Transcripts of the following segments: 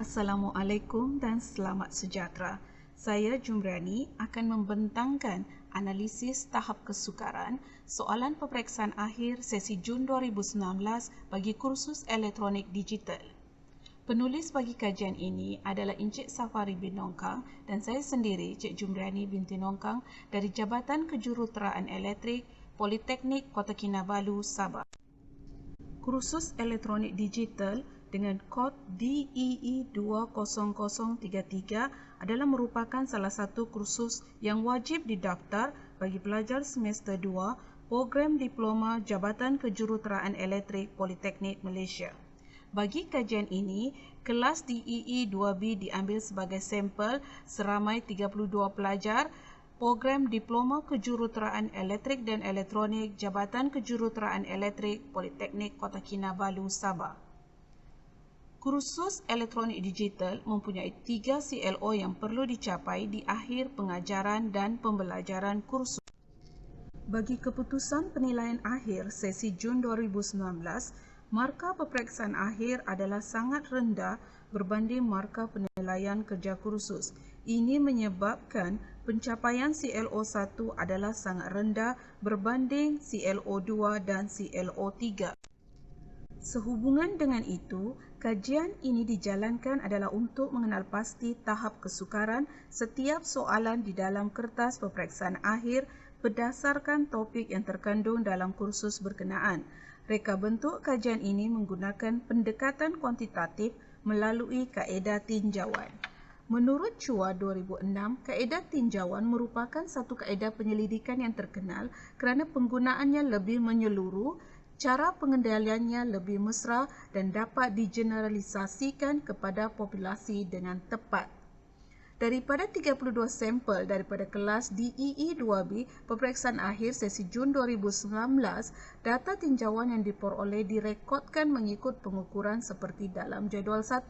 Assalamualaikum dan selamat sejahtera. Saya Jumriani akan membentangkan analisis tahap kesukaran soalan peperiksaan akhir sesi Jun 2019 bagi kursus elektronik digital. Penulis bagi kajian ini adalah Encik Safari bin Nongkang dan saya sendiri, Cik Jumriani binti Nongkang dari Jabatan Kejuruteraan Elektrik Politeknik Kota Kinabalu, Sabah. Kursus elektronik digital dengan kod DEE 20033 adalah merupakan salah satu kursus yang wajib didaftar bagi pelajar semester 2 program Diploma Jabatan Kejuruteraan Elektrik Politeknik Malaysia. Bagi kajian ini, kelas DEE 2B diambil sebagai sampel seramai 32 pelajar program Diploma Kejuruteraan Elektrik dan Elektronik Jabatan Kejuruteraan Elektrik Politeknik Kota Kinabalu, Sabah. Kursus elektronik digital mempunyai 3 CLO yang perlu dicapai di akhir pengajaran dan pembelajaran kursus. Bagi keputusan penilaian akhir sesi Jun 2019, markah peperiksaan akhir adalah sangat rendah berbanding markah penilaian kerja kursus. Ini menyebabkan pencapaian CLO 1 adalah sangat rendah berbanding CLO 2 dan CLO 3. Sehubungan dengan itu, kajian ini dijalankan adalah untuk mengenal pasti tahap kesukaran setiap soalan di dalam kertas peperiksaan akhir berdasarkan topik yang terkandung dalam kursus berkenaan. Reka bentuk kajian ini menggunakan pendekatan kuantitatif melalui kaedah tinjauan. Menurut Chua 2006, kaedah tinjauan merupakan satu kaedah penyelidikan yang terkenal kerana penggunaannya lebih menyeluruh, cara pengendaliannya lebih mesra dan dapat digeneralisasikan kepada populasi dengan tepat. Daripada 32 sampel daripada kelas DEE 2B peperiksaan akhir sesi Jun 2019, data tinjauan yang diperoleh direkodkan mengikut pengukuran seperti dalam jadual 1.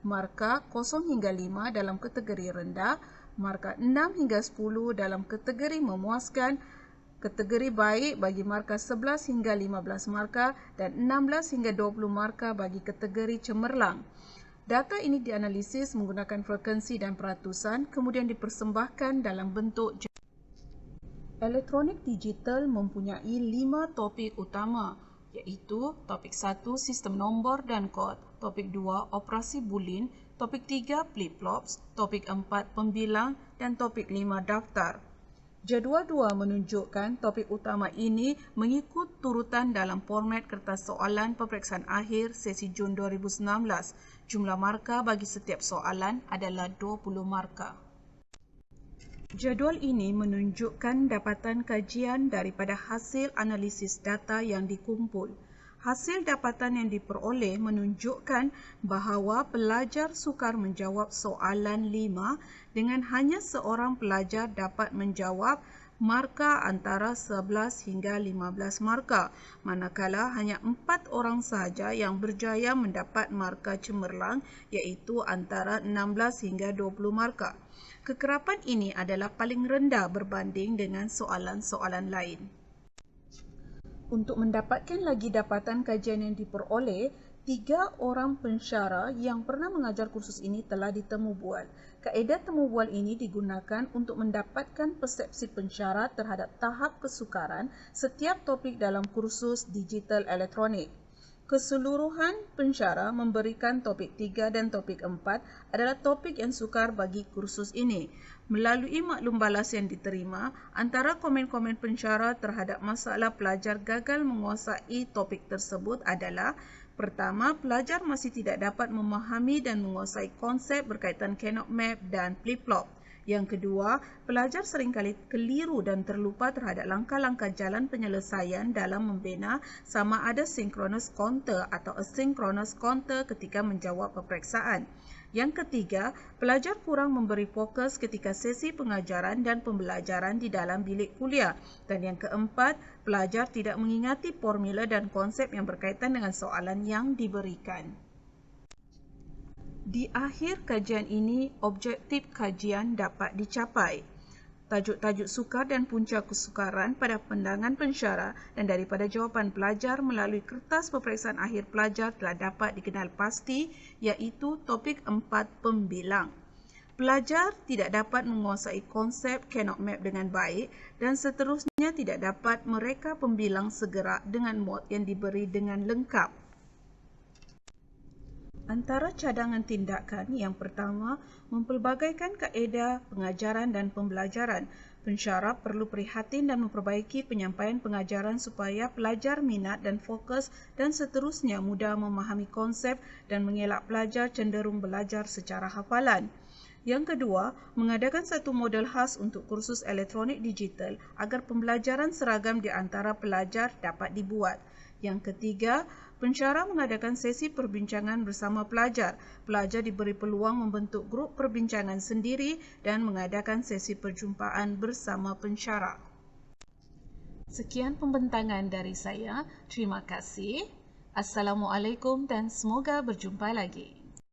Markah 0 hingga 5 dalam kategori rendah, markah 6 hingga 10 dalam kategori memuaskan, kategori baik bagi markah 11 hingga 15 markah dan 16 hingga 20 markah bagi kategori cemerlang. Data ini dianalisis menggunakan frekuensi dan peratusan, kemudian dipersembahkan dalam bentuk elektronik digital mempunyai 5 topik utama, iaitu topik 1 sistem nombor dan kod, topik 2 operasi boolean, topik 3 flip-flops, topik 4 pembilang dan topik 5 daftar. Jadual 2 menunjukkan topik utama ini mengikut turutan dalam format kertas soalan peperiksaan akhir sesi Jun 2019. Jumlah markah bagi setiap soalan adalah 20 markah. Jadual ini menunjukkan dapatan kajian daripada hasil analisis data yang dikumpul. Hasil dapatan yang diperoleh menunjukkan bahawa pelajar sukar menjawab soalan 5 dengan hanya seorang pelajar dapat menjawab markah antara 11 hingga 15 markah, manakala hanya 4 orang sahaja yang berjaya mendapat markah cemerlang iaitu antara 16 hingga 20 markah. Kekerapan ini adalah paling rendah berbanding dengan soalan-soalan lain. Untuk mendapatkan lagi dapatan kajian yang diperoleh, 3 orang pensyarah yang pernah mengajar kursus ini telah ditemu bual. Kaedah temu bual ini digunakan untuk mendapatkan persepsi pensyarah terhadap tahap kesukaran setiap topik dalam kursus digital elektronik. Keseluruhan pensyarah memberikan topik 3 dan topik 4 adalah topik yang sukar bagi kursus ini. Melalui maklum balas yang diterima, antara komen-komen pensyarah terhadap masalah pelajar gagal menguasai topik tersebut adalah: pertama, pelajar masih tidak dapat memahami dan menguasai konsep berkaitan Canop Map dan flip-flop. Yang kedua, pelajar seringkali keliru dan terlupa terhadap langkah-langkah jalan penyelesaian dalam membina sama ada synchronous counter atau asynchronous counter ketika menjawab peperiksaan. Yang ketiga, pelajar kurang memberi fokus ketika sesi pengajaran dan pembelajaran di dalam bilik kuliah. Dan yang keempat, pelajar tidak mengingati formula dan konsep yang berkaitan dengan soalan yang diberikan. Di akhir kajian ini, objektif kajian dapat dicapai. tajuk-tajuk sukar dan punca kesukaran pada pandangan pensyarah dan daripada jawapan pelajar melalui kertas peperiksaan akhir pelajar telah dapat dikenal pasti, iaitu topik 4 pembilang. Pelajar tidak dapat menguasai konsep cannot map dengan baik dan seterusnya tidak dapat mereka pembilang segerak dengan mod yang diberi dengan lengkap. Antara cadangan tindakan yang pertama, mempelbagaikan kaedah pengajaran dan pembelajaran. Pensyarah perlu prihatin dan memperbaiki penyampaian pengajaran supaya pelajar minat dan fokus dan seterusnya mudah memahami konsep dan mengelak pelajar cenderung belajar secara hafalan. Yang kedua, mengadakan satu model khas untuk kursus elektronik digital agar pembelajaran seragam di antara pelajar dapat dibuat. Yang ketiga, pensyarah mengadakan sesi perbincangan bersama pelajar. Pelajar diberi peluang membentuk grup perbincangan sendiri dan mengadakan sesi perjumpaan bersama pensyarah. Sekian pembentangan dari saya. Terima kasih. Assalamualaikum dan semoga berjumpa lagi.